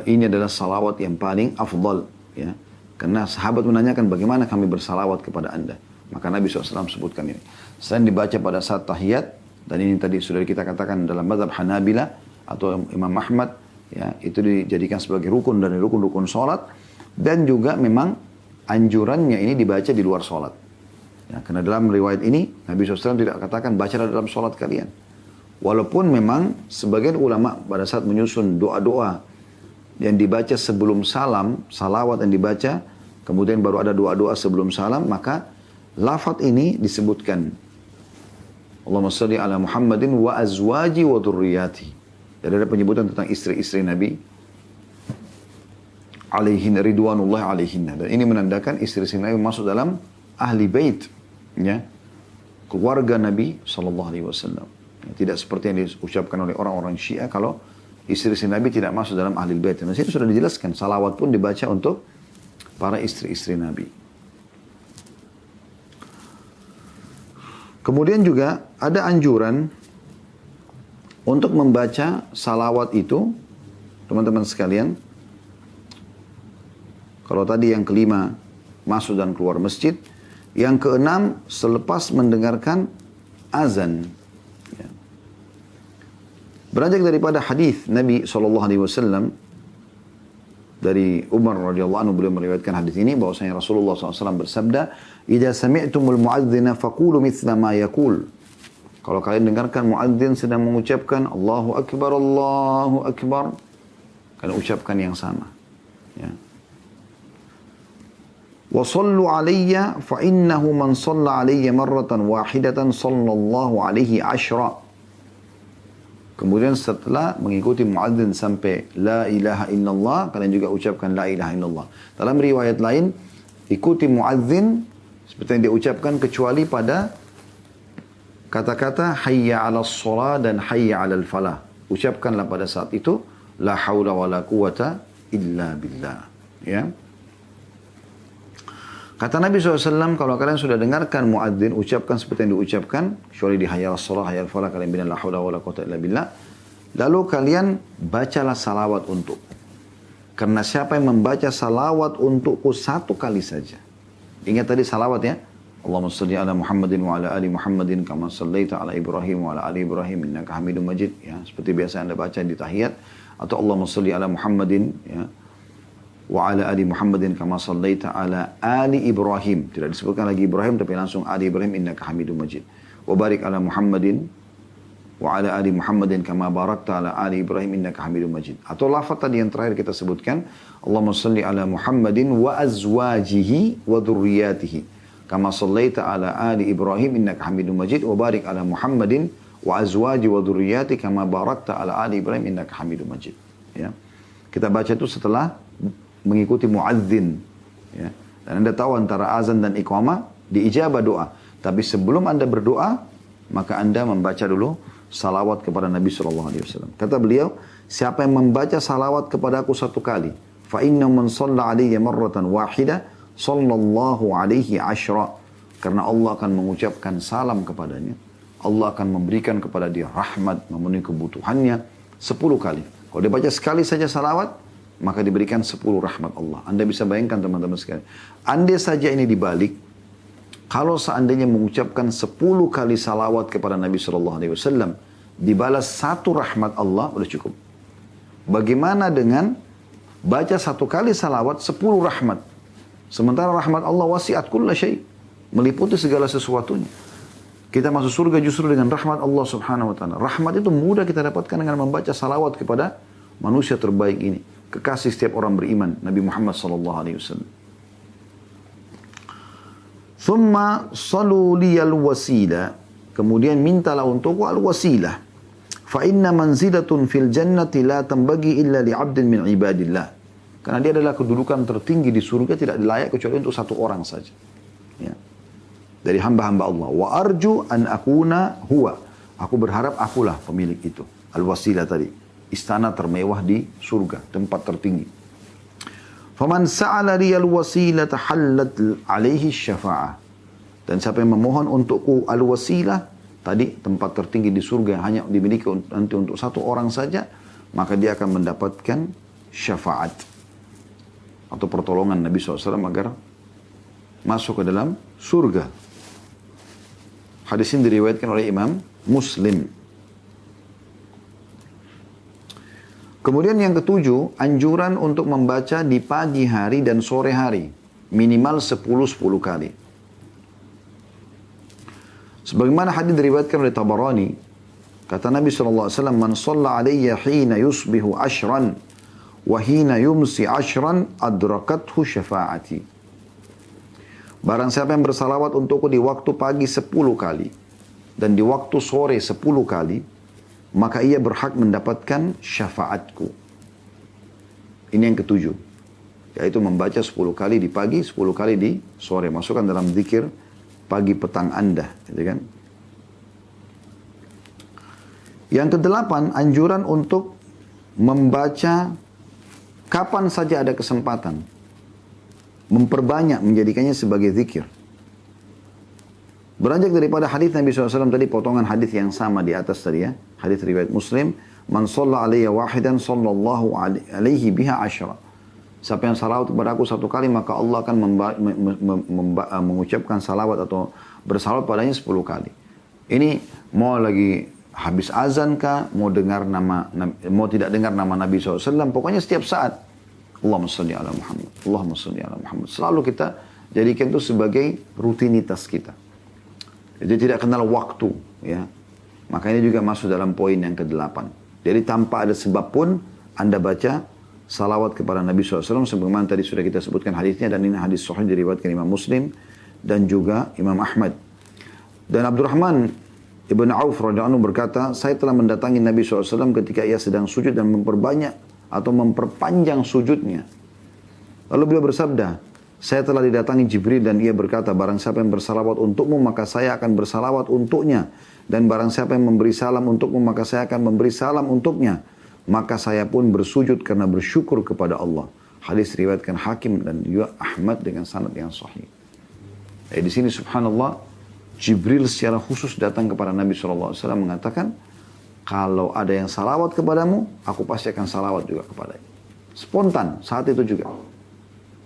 ini adalah salawat yang paling afdal. Ya. Karena sahabat menanyakan bagaimana kami bersalawat kepada anda. Maka Nabi SAW sebutkan ini. Selain dibaca pada saat tahiyat. Dan ini tadi sudah kita katakan dalam mazhab Hanabila atau Imam Ahmad. Ya, itu dijadikan sebagai rukun dari rukun-rukun sholat. Dan juga memang anjurannya ini dibaca di luar sholat. Ya, karena dalam riwayat ini, Nabi SAW tidak katakan bacalah dalam sholat kalian. Walaupun memang sebagian ulama pada saat menyusun doa-doa yang dibaca sebelum salam, salawat yang dibaca, kemudian baru ada doa-doa sebelum salam, maka lafaz ini disebutkan. Allahumma salli ala Muhammadin wa azwaji wa dhurriyyati. Jadi ada penyebutan tentang istri-istri Nabi. Alaihinna ridwanullah alaihinna. Dan ini menandakan istri-istri Nabi masuk dalam ahli bait. Ya, keluarga Nabi SAW. Ya, tidak seperti yang diucapkan oleh orang-orang Syiah kalau istri-istri Nabi tidak masuk dalam ahli bait. Dan itu sudah dijelaskan, salawat pun dibaca untuk para istri-istri Nabi. Kemudian juga ada anjuran untuk membaca salawat itu, teman-teman sekalian. Kalau tadi yang kelima masuk dan keluar masjid, yang keenam selepas mendengarkan azan. Ya. Beranjak daripada hadis Nabi SAW dari Umar radhiyallahu anhu, beliau meriwayatkan hadis ini bahwasanya Rasulullah SAW bersabda, "Idza sami'tumul mu'adzina faqulu mithla ma yaqul." Kalau kalian dengarkan muadzin sedang mengucapkan Allahu Akbar, Allahu Akbar, kalian ucapkan yang sama. Ya. وَصَلُّوا عَلَيَّ فَإِنَّهُ مَنْ صَلَّ عَلَيَّ مَرَّةً وَاحِدَةً صَلَّى اللَّهُ عَلَيْهِ عَشْرًا. Kemudian setelah mengikuti muadzin sampai La ilaha illallah, kalian juga ucapkan La ilaha illallah. Dalam riwayat lain, ikuti muadzin seperti yang diucapkan kecuali pada kata-kata Hayya 'alas shalah dan Hayya 'alal falah. Ucapkanlah pada saat itu La haula wa la quwata illa billah. Ya. Kata Nabi SAW, kalau kalian sudah dengarkan muadzin, ucapkan seperti yang diucapkan, kecuali di hayya as-salah, hayya al-falah, kalian bilang la haula wa la quwwata illa billah. Lalu kalian bacalah salawat untuk. Karena siapa yang membaca salawat untukku satu kali saja. Ingat tadi salawat ya. Allahumma salli ala Muhammadin wa ala ali Muhammadin kama sallaita ala Ibrahim wa ala ali Ibrahim innaka Hamidum Majid. Ya, seperti biasa Anda baca di tahiyat. Atau Allahumma salli ala Muhammadin ya, wa ala ali Muhammadin kama sallaita ala ali Ibrahim. Tidak disebutkan lagi Ibrahim tapi langsung ali Ibrahim innaka Hamidum Majid. Wa barik ala Muhammadin wa ala ali Muhammadin kama barakta ala ali Ibrahim innaka Hamidum Majid. Atau lafaz tadi yang terakhir kita sebutkan Allahumma salli ala Muhammadin wa azwajihi wa dhurriyyatihi kama sallaita ala ali Ibrahim innaka Hamidum Majid wa barik ala Muhammadin wa azwaji wa dhurriyyati kama barakta ala ali Ibrahim innaka Hamidum Majid. Ya. Kita baca itu setelah mengikuti muadzin Ya. Dan Anda tahu antara azan dan iqamah diijabah doa. Tapi sebelum Anda berdoa, maka Anda membaca dulu salawat kepada Nabi SAW. Kata beliau, siapa yang membaca salawat kepada aku satu kali, fa inna man shalla alayya marratan wahida sallallahu alaihi ashra. Karena Allah akan mengucapkan salam kepadanya. Allah akan memberikan kepada dia rahmat, memenuhi kebutuhannya 10 kali. Kalau dia baca sekali saja salawat, maka diberikan 10 rahmat Allah. Anda bisa bayangkan teman-teman sekalian. Andai saja ini dibalik, kalau seandainya mengucapkan 10 kali salawat kepada Nabi SAW, dibalas 1 rahmat Allah, sudah cukup. Bagaimana dengan baca 1 kali salawat 10 rahmat? Sementara rahmat Allah wasi'at kulla syai', meliputi segala sesuatunya. Kita masuk surga justru dengan rahmat Allah Subhanahu wa ta'ala. Rahmat itu mudah kita dapatkan dengan membaca salawat kepada manusia terbaik ini. Kekasih setiap orang beriman, Nabi Muhammad sallallahu alaihi wasallam. Thumma salu liyal wasila. Kemudian mintalah untukku al-wasilah. Fa inna manzilatun fil jannati la tambagi illa li'abdin min ibadillah. Karena dia adalah kedudukan tertinggi di surga, tidak layak kecuali untuk satu orang saja. Ya. Dari hamba-hamba Allah. Wa arju an akuna huwa. Aku berharap akulah pemilik itu. Al-wasilah tadi. Istana termewah di surga. Tempat tertinggi. Faman sa'ala liyal wasilah tahallat alaihi syafa'ah. Dan siapa yang memohon untukku al-wasilah. Tadi tempat tertinggi di surga hanya dimiliki nanti untuk satu orang saja. Maka dia akan mendapatkan syafaat. Atau pertolongan Nabi SAW agar masuk ke dalam surga. Hadis ini diriwayatkan oleh Imam Muslim. Kemudian yang ketujuh, anjuran untuk membaca di pagi hari dan sore hari. Minimal 10 kali. Sebagaimana hadis diriwayatkan oleh Tabarani, kata Nabi SAW, Man shalla alayya hina yusbihu ashran, wa hina yumsi ashran, adrakathu syafa'ati. Barang siapa yang bersalawat untukku di waktu pagi 10 kali, dan di waktu sore 10 kali, maka ia berhak mendapatkan syafaatku. Ini yang ketujuh. Yaitu membaca 10 kali di pagi, 10 kali di sore. Masukkan dalam zikir pagi petang Anda. Gitu kan? Yang kedelapan, anjuran untuk membaca kapan saja ada kesempatan. Memperbanyak, menjadikannya sebagai zikir. Beranjak daripada hadis Nabi SAW tadi, potongan hadis yang sama di atas tadi ya. Hadis riwayat Muslim, Man shalla alayya wahidan sallallahu alaihi biha asyra. Siapa yang salawat kepada aku satu kali, maka Allah akan mengucapkan salawat atau bersalawat padanya 10 kali. Ini mau lagi habis azan kah, mau tidak dengar nama Nabi SAW, pokoknya setiap saat. Allahumma salli ala Muhammad, Allahumma salli ala Muhammad. Selalu kita jadikan itu sebagai rutinitas kita. Jadi tidak kenal waktu, ya. Maka ini juga masuk dalam poin yang ke-8. Jadi tanpa ada sebab pun Anda baca salawat kepada Nabi SAW sebagaimana tadi sudah kita sebutkan hadisnya, dan ini hadis sahih diriwayatkan Imam Muslim dan juga Imam Ahmad. Dan Abdurrahman Ibn Auf radhiyallahu anhu berkata, saya telah mendatangi Nabi SAW ketika ia sedang sujud dan memperbanyak atau memperpanjang sujudnya. Lalu beliau bersabda, saya telah didatangi Jibril dan ia berkata, barang siapa yang bersalawat untukmu, maka saya akan bersalawat untuknya. Dan barang siapa yang memberi salam untukmu, maka saya akan memberi salam untuknya. Maka saya pun bersujud karena bersyukur kepada Allah. Hadis riwayatkan Hakim dan juga Ahmad dengan sanad yang sahih. Di sini subhanallah, Jibril secara khusus datang kepada Nabi SAW mengatakan, kalau ada yang salawat kepadamu, aku pasti akan salawat juga kepadanya. Spontan saat itu juga.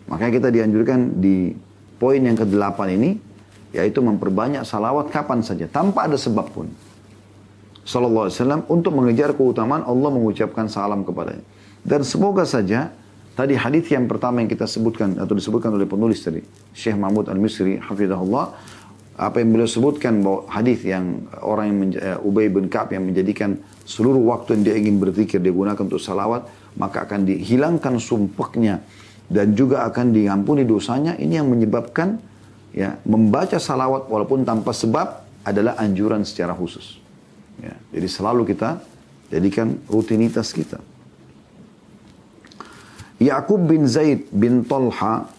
Makanya kita dianjurkan di poin yang ke-8 ini, yaitu memperbanyak salawat kapan saja, tanpa ada sebab pun. Sallallahu alaihi wasallam untuk mengejar keutamaan Allah mengucapkan salam kepadanya. Dan semoga saja, tadi hadis yang pertama yang kita sebutkan, atau disebutkan oleh penulis tadi, Syekh Mahmud Al-Misri, hafizahullah, apa yang beliau sebutkan bahwa hadis yang orang yang Ubay bin Ka'ab yang menjadikan seluruh waktu yang dia ingin berzikir dia gunakan untuk salawat, maka akan dihilangkan sumpeknya dan juga akan diampuni dosanya. Ini yang menyebabkan ya membaca salawat walaupun tanpa sebab adalah anjuran secara khusus. Ya, jadi selalu kita jadikan rutinitas kita. Ya'qub bin Zaid bin Talha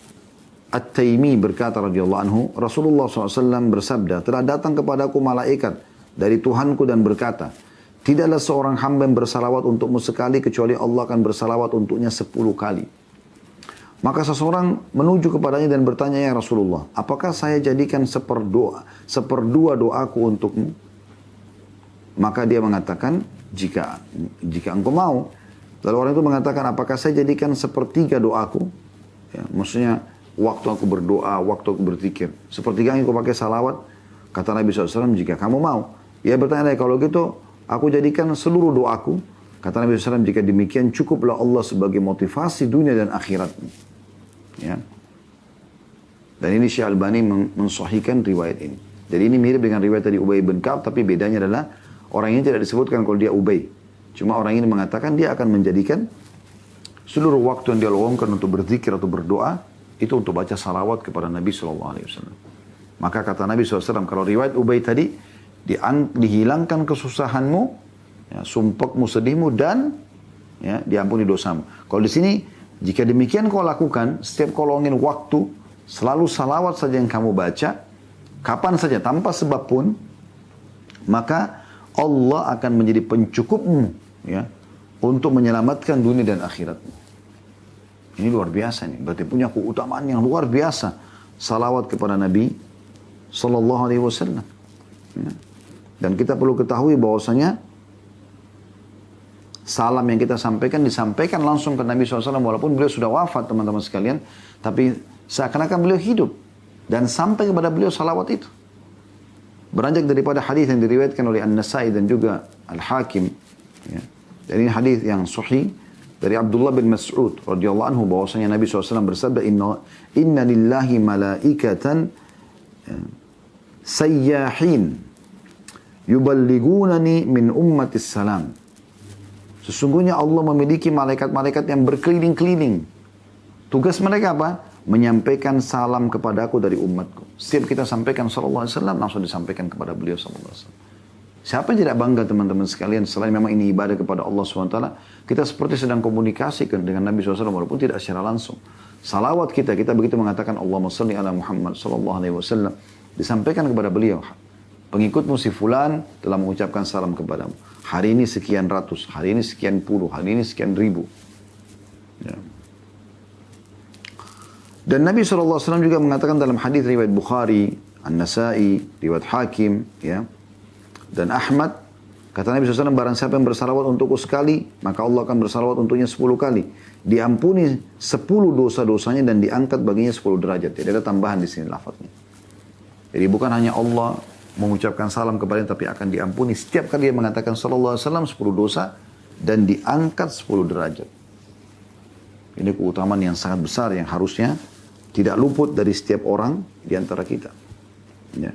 At-Taimi berkata radhiyallahu anhu, Rasulullah SAW bersabda, telah datang kepadaku malaikat dari Tuhanku dan berkata, tidaklah seorang hamba yang bersalawat untukmu sekali kecuali Allah akan bersalawat untuknya 10 kali. Maka seseorang menuju kepadanya dan bertanya, ya Rasulullah, apakah saya jadikan seperdua doaku untukmu? Maka dia mengatakan, jika engkau mau. Lalu orang itu mengatakan, apakah saya jadikan sepertiga doaku? Ya, maksudnya, waktu aku berdoa, waktu aku berzikir. Sepertiga yang aku pakai salawat, kata Nabi SAW, jika kamu mau. Ia bertanya, kalau gitu, aku jadikan seluruh doaku. Kata Nabi SAW, jika demikian cukuplah Allah sebagai motivasi dunia dan akhiratmu. Ya. Dan ini Syekh Albani mensahihkan riwayat ini. Jadi ini mirip dengan riwayat tadi Ubay bin Ka'ab, tapi bedanya adalah orang ini tidak disebutkan kalau dia Ubay. Cuma orang ini mengatakan dia akan menjadikan seluruh waktu yang dia luangkan untuk berzikir atau berdoa, itu untuk baca salawat kepada Nabi SAW. Maka kata Nabi SAW, kalau riwayat Ubay tadi, dihilangkan kesusahanmu, ya, sumpekmu, sedihmu, dan ya, diampuni dosamu. Kalau di sini, jika demikian kau lakukan, setiap kau luangin waktu, selalu salawat saja yang kamu baca, kapan saja, tanpa sebab pun, maka Allah akan menjadi pencukupmu, ya, untuk menyelamatkan dunia dan akhiratmu. Ini luar biasa nih, berarti punya keutamaan yang luar biasa. Salawat kepada Nabi Sallallahu Alaihi Wasallam. Ya. Dan kita perlu ketahui bahwasanya salam yang kita sampaikan disampaikan langsung ke Nabi SAW walaupun beliau sudah wafat teman-teman sekalian. Tapi seakan-akan beliau hidup. Dan sampai kepada beliau salawat itu. Beranjak daripada hadis yang diriwayatkan oleh An-Nasai dan juga Al-Hakim. Ya. Dan ini hadis yang sahih dari Abdullah bin Mas'ud radhiyallahu anhu bahwasanya Nabi SAW bersabda, Inna lillahi malaikatan sayyahin yuballigunani min ummatis salam. Sesungguhnya Allah memiliki malaikat-malaikat yang berkeliling-keliling. Tugas mereka apa? Menyampaikan salam kepadaku dari umatku. Setiap kita sampaikan sallallahu alaihi wasallam, langsung disampaikan kepada beliau sallallahu alaihi wasallam. Siapa yang tidak bangga teman-teman sekalian, selain memang ini ibadah kepada Allah SWT, kita seperti sedang komunikasi dengan Nabi SAW walaupun tidak secara langsung. Salawat kita begitu mengatakan Allahumma salli ala Muhammad sallallahu alaihi wasallam, disampaikan kepada beliau. Pengikutmu si fulan telah mengucapkan salam kepadamu. Hari ini sekian ratus, hari ini sekian puluh, hari ini sekian ribu. Ya. Dan Nabi SAW juga mengatakan dalam hadis riwayat Bukhari, An-Nasai, riwayat Hakim, ya, dan Ahmad, kata Nabi SAW, barang siapa yang bersalawat untukku sekali, maka Allah akan bersalawat untuknya 10 kali. Diampuni 10 dosa-dosanya dan diangkat baginya 10 derajat. Tidak ada tambahan di sini lafadznya. Jadi bukan hanya Allah mengucapkan salam kepadanya, tapi akan diampuni setiap kali dia mengatakan sallallahu alaihi wasallam 10 dosa dan diangkat 10 derajat. Ini keutamaan yang sangat besar yang harusnya tidak luput dari setiap orang di antara kita. Ya.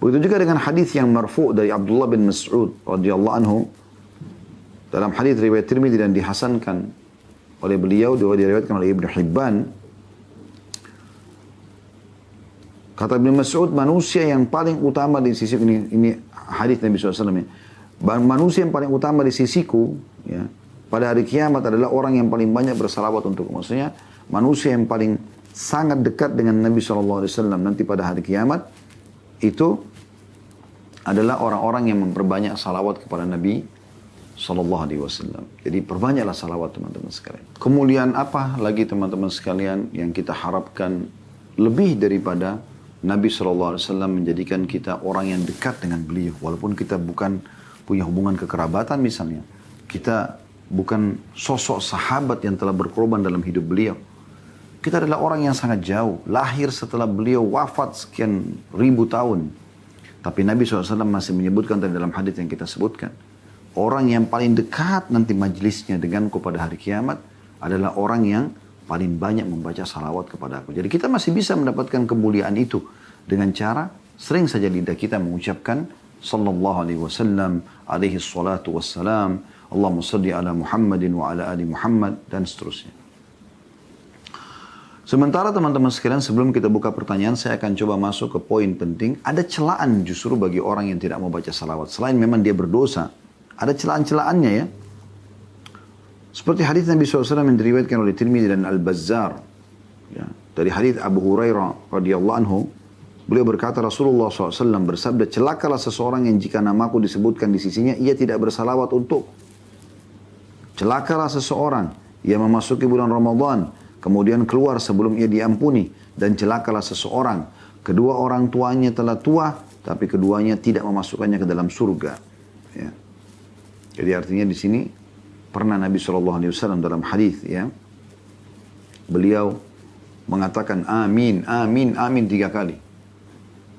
Begitu juga dengan hadis yang marfu' dari Abdullah bin Mas'ud radhiyallahu anhu. Dalam hadis riwayat Tirmidzi dan dihasankan oleh beliau, diriwayatkan oleh Ibnu Hibban. Kata Ibnu Mas'ud, manusia yang paling utama di sisi ini hadis Nabi SAW. Ya. Manusia yang paling utama di sisiku, ya, pada hari kiamat adalah orang yang paling banyak bersalawat untuk. Maksudnya manusia yang paling sangat dekat dengan Nabi SAW nanti pada hari kiamat itu adalah orang-orang yang memperbanyak salawat kepada Nabi SAW. Jadi perbanyaklah salawat teman-teman sekalian. Kemuliaan apa lagi teman-teman sekalian yang kita harapkan lebih daripada Nabi SAW menjadikan kita orang yang dekat dengan beliau. Walaupun kita bukan punya hubungan kekerabatan misalnya. Kita bukan sosok sahabat yang telah berkorban dalam hidup beliau. Kita adalah orang yang sangat jauh. Lahir setelah beliau wafat sekian ribu tahun. Tapi Nabi SAW masih menyebutkan dalam hadis yang kita sebutkan. Orang yang paling dekat nanti majlisnya denganku pada hari kiamat adalah orang yang paling banyak membaca salawat kepada aku. Jadi kita masih bisa mendapatkan kemuliaan itu dengan cara sering saja lidah kita mengucapkan sallallahu alaihi wasallam, alaihi salatu wassalam, Allahumma salli ala Muhammadin wa ala ali Muhammad, dan seterusnya. Sementara teman-teman sekalian, sebelum kita buka pertanyaan, saya akan coba masuk ke poin penting. Ada celaan justru bagi orang yang tidak mau baca salawat. Selain memang dia berdosa, ada celaan-celaannya ya. Seperti hadis Nabi SAW yang diriwayatkan oleh Tirmidzi dan Al-Bazzar. Ya, dari hadis Abu Hurairah radhiyallahu anhu, beliau berkata Rasulullah SAW bersabda, celakalah seseorang yang jika namaku disebutkan di sisinya, ia tidak bersalawat untuk. Celakalah seseorang yang memasuki bulan Ramadan, kemudian keluar sebelum ia diampuni. Dan celakalah seseorang, kedua orang tuanya telah tua, tapi keduanya tidak memasukkannya ke dalam surga. Ya. Jadi artinya di sini, pernah Nabi SAW dalam hadis, ya, beliau mengatakan amin, amin, amin 3 kali.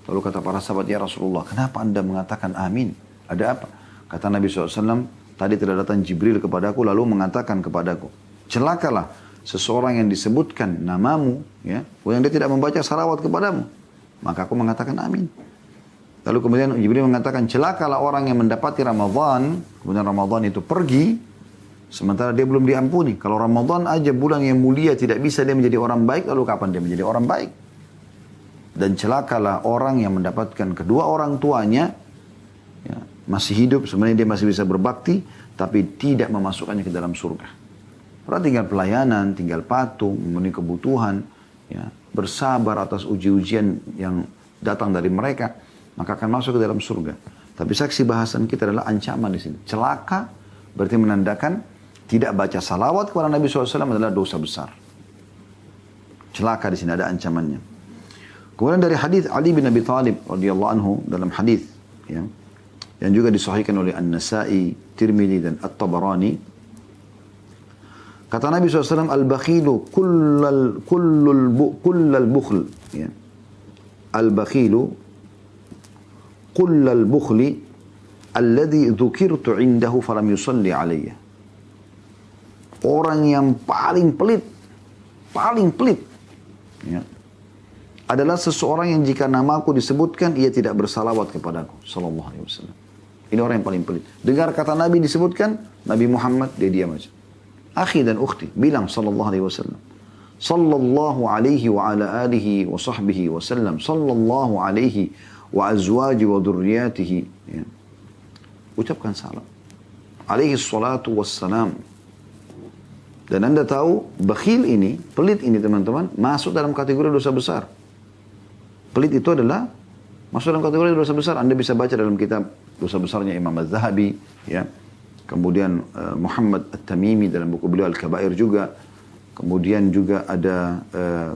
Lalu kata para sahabat, ya Rasulullah, kenapa anda mengatakan amin? Ada apa? Kata Nabi SAW, tadi telah datang Jibril kepadaku lalu mengatakan kepadaku, celakalah seseorang yang disebutkan namamu, ya, yang dia tidak membaca salawat kepadamu. Maka aku mengatakan amin. Lalu kemudian Jibril mengatakan, celakalah orang yang mendapati Ramadan, kemudian Ramadan itu pergi, sementara dia belum diampuni. Kalau Ramadan aja bulan yang mulia tidak bisa dia menjadi orang baik, lalu kapan dia menjadi orang baik? Dan celakalah orang yang mendapatkan kedua orang tuanya, ya, masih hidup, sebenarnya dia masih bisa berbakti, tapi tidak memasukkannya ke dalam surga. Orang tinggal pelayanan, tinggal patuh, memenuhi kebutuhan, ya, bersabar atas uji-ujian yang datang dari mereka, maka akan masuk ke dalam surga. Tapi saksi bahasan kita adalah ancaman di sini. Celaka berarti menandakan tidak baca salawat kepada Nabi SAW adalah dosa besar. Celaka di sini ada ancamannya. Kemudian dari hadis Ali bin Abi Thalib radhiyallahu anhu dalam hadis, ya, yang juga disahihkan oleh An-Nasa'i, Tirmidzi dan At-Tabarani. Kata Nabi SAW, al-bakhilu kullal bukhl. Ya. Al-bakhilu kullal bukhli alladhi dhukirtu indahu falam yusalli alayya. Orang yang paling pelit, ya, adalah seseorang yang jika namaku disebutkan, ia tidak bersalawat kepadaku. Sallallahu alaihi wasallam. Ini orang yang paling pelit. Dengar kata Nabi disebutkan, Nabi Muhammad, dia diam aja. Akhi dan ukhti, bilang sallallahu alaihi wasallam. Sallallahu alaihi wa ala alihi wa sahbihi wa sallam. Sallallahu alaihi wa azwaji wa dhurriyatihi. Ya. Ucapkan salam. Alaihi salatu wassalam. Dan anda tahu, bakhil ini, pelit ini teman-teman, masuk dalam kategori dosa besar. Pelit itu adalah masuk dalam kategori dosa besar. Anda bisa baca dalam kitab dosa besarnya Imam Az-Zahabi, ya. Kemudian Muhammad At-Tamimi dalam buku beliau Al-Kabair juga. Kemudian juga ada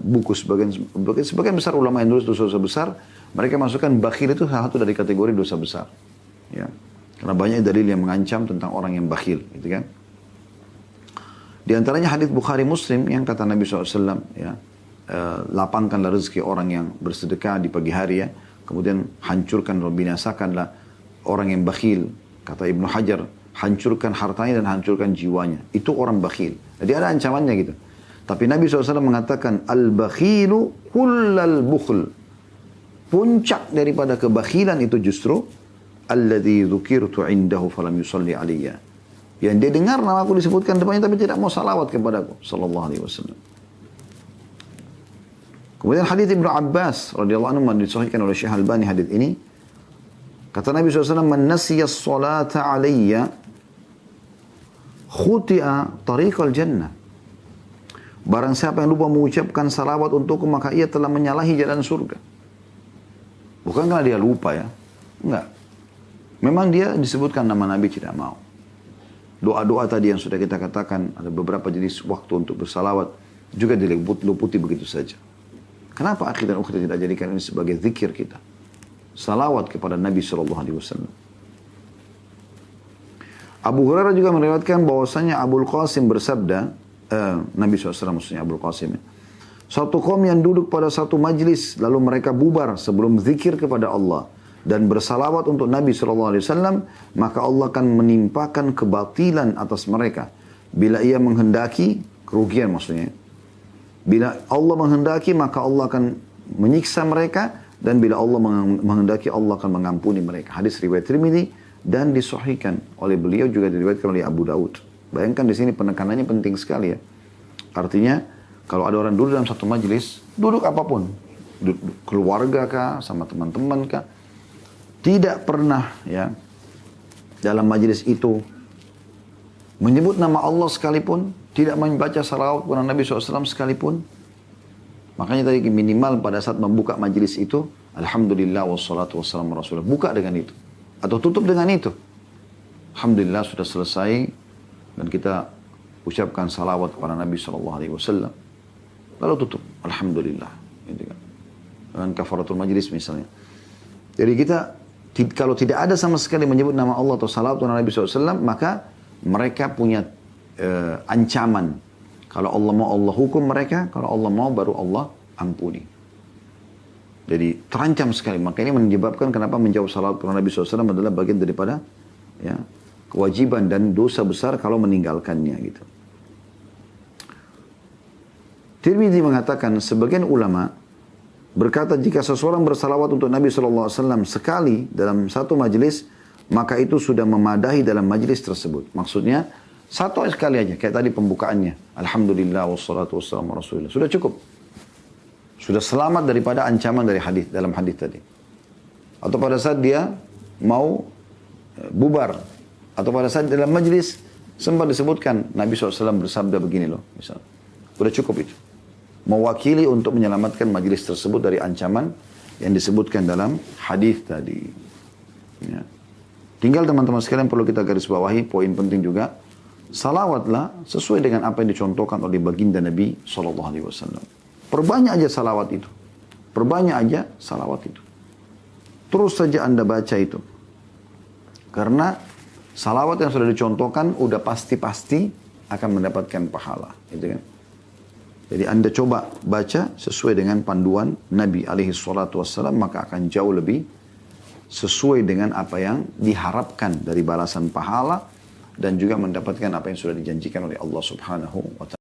buku sebagian besar ulama yang nulis dosa-dosa besar, mereka masukkan bakhil itu salah satu dari kategori dosa besar. Ya. Karena banyak dalil yang mengancam tentang orang yang bakhil, gitu kan. Di antaranya hadis Bukhari Muslim yang kata Nabi SAW, ya, lapangkanlah rezeki orang yang bersedekah di pagi hari, ya. Kemudian hancurkan dan binasakanlah orang yang bakhil. Kata Ibnu Hajar, hancurkan hartanya dan hancurkan jiwanya. Itu orang bakhil. Jadi ada ancamannya gitu. Tapi Nabi SAW mengatakan, al-bakhilu kullal bukhl. Puncak daripada kebakhilan itu justru, alladhi dzukirtu indahu falam yusalli alaiya. Yang dia dengar nama aku disebutkan depannya tapi tidak mau salawat kepadaku sallallahu alaihi wasallam. Kemudian hadis Ibnu Abbas radhiyallahu anhu disahihkan oleh Syekh Albani hadis ini. Kata Nabi SAW, man nasiya as-salata alayya khuti'a tariqal jannah. Barang siapa yang lupa mengucapkan salawat untukku, maka ia telah menyalahi jalan surga. Bukan karena dia lupa, ya. Enggak. Memang dia disebutkan nama Nabi tidak mau. Doa-doa tadi yang sudah kita katakan, ada beberapa jenis waktu untuk bersalawat, juga diluputi begitu saja. Kenapa akhi dan ukhti tidak jadikan ini sebagai zikir kita? Salawat kepada Nabi SAW. Abu Hurairah juga meriwayatkan bahwasanya Abul Qasim bersabda, Nabi SAW maksudnya Abul Qasim, satu kaum yang duduk pada satu majlis, lalu mereka bubar sebelum zikir kepada Allah dan bersalawat untuk Nabi SAW, maka Allah akan menimpakan kebatilan atas mereka. Bila ia menghendaki, kerugian maksudnya. Bila Allah menghendaki, maka Allah akan menyiksa mereka, dan bila Allah menghendaki, Allah akan mengampuni mereka. Hadis riwayat Tirmidzi dan disahihkan oleh beliau, juga diriwayatkan oleh Abu Daud. Bayangkan di sini penekanannya penting sekali, ya. Artinya, kalau ada orang duduk dalam satu majelis, duduk apapun, keluarga kah, sama teman-teman kah, tidak pernah, ya, dalam majelis itu menyebut nama Allah sekalipun, tidak membaca salawat kepada Nabi SAW sekalipun. Makanya tadi minimal pada saat membuka majelis itu, Alhamdulillah wassalatu wassalamu rasulullah. Buka dengan itu. Atau tutup dengan itu. Alhamdulillah sudah selesai. Dan kita ucapkan salawat kepada Nabi SAW. Lalu tutup. Alhamdulillah. Gitu kan. Dengan kafaratul majelis misalnya. Jadi kita, kalau tidak ada sama sekali menyebut nama Allah atau salawat kepada Nabi SAW, maka mereka punya ancaman. Kalau Allah mau, Allah hukum mereka. Kalau Allah mau, baru Allah ampuni. Jadi terancam sekali. Maka ini menyebabkan kenapa menjawab salawat kepada Nabi SAW adalah bagian daripada ya, kewajiban dan dosa besar kalau meninggalkannya gitu. Tirmidzi mengatakan, sebagian ulama berkata jika seseorang bersalawat untuk Nabi SAW sekali dalam satu majelis, maka itu sudah memadahi dalam majelis tersebut. Maksudnya, satu sekali aja, kayak tadi pembukaannya. Alhamdulillah wassalatu wassalamu rasulillah. Sudah cukup. Sudah selamat daripada ancaman dari hadis dalam hadis tadi. Atau pada saat dia mau bubar. Atau pada saat dalam majelis sempat disebutkan Nabi SAW bersabda begini loh. Misal. Sudah cukup itu. Mewakili untuk menyelamatkan majelis tersebut dari ancaman yang disebutkan dalam hadis tadi. Ya. Tinggal teman-teman sekalian perlu kita garis bawahi poin penting juga. Salawatlah sesuai dengan apa yang dicontohkan oleh baginda Nabi SAW. Perbanyak aja salawat itu. Perbanyak aja salawat itu. Terus saja Anda baca itu. Karena salawat yang sudah dicontohkan udah pasti-pasti akan mendapatkan pahala. Gitu kan? Jadi Anda coba baca sesuai dengan panduan Nabi SAW, maka akan jauh lebih sesuai dengan apa yang diharapkan dari balasan pahala dan juga mendapatkan apa yang sudah dijanjikan oleh Allah Subhanahu wa Ta'ala.